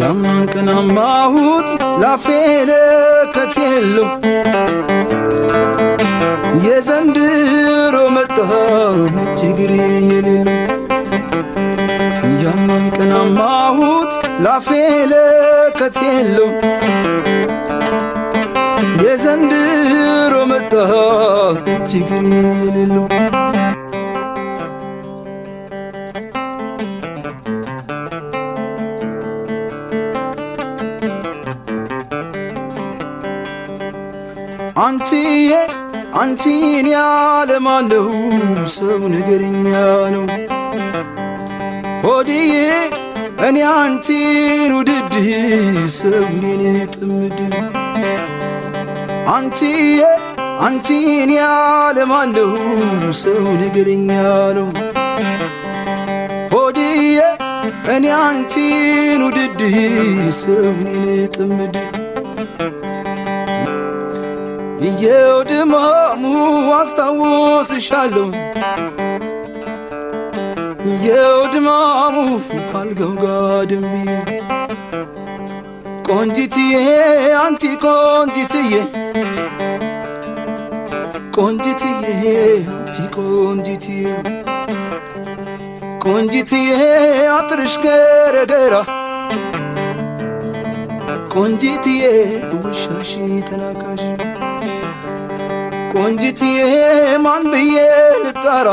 ያምናን ቀናማሁት ላፌ ለከት የለው የዘንድሮ መጣ ችግር የሌለው ያምናን ቀናማሁት ላፌ ለከት የለው የዘንድሮ መጣ ችግር የሌለው አንቺዬ አንቺን ያለማነው ሰው ነገርኛ ነው ሆድዬ እኔ አንቺን ውድድ ሰው እኔን ጥምድ አንቺዬ አንቺን ያለማነው ሰው ነገርኛ ነው ሆድዬ እኔ አንቺን ውድድ ሰው እኔን ጥምድ እየው ድማሙ አስታውስሻለሁ እየው ድማሙ ካልጋው ጋድም ብዬ ቆንጂትዬ አንቺ ቆንጂትዬ ቆንጂትዬ አንቺ ቆንጂትዬ ቆንጂትዬ አጥርሽ ገረገራ ቆንጂትዬ ውሻሽ ተናካሽ ቆንጂትዬ ማን ብዬ ልጣራ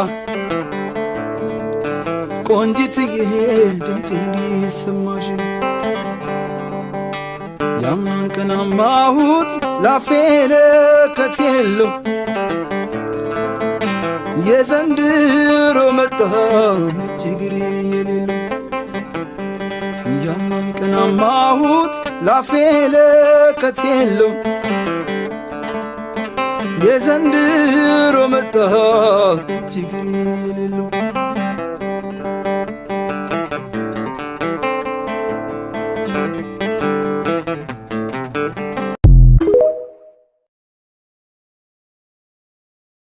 ቆንጂትዬ ድምፄ እንዲሰማሽ ያምናን ቀናማሁት ላፌ ለከት የለው የዘንድሮ መጣ ችግር የሌለው ያምናን ቀናማሁት ላፌ ለከት የለው የዘንድሮ መጣ ችግር የሌለው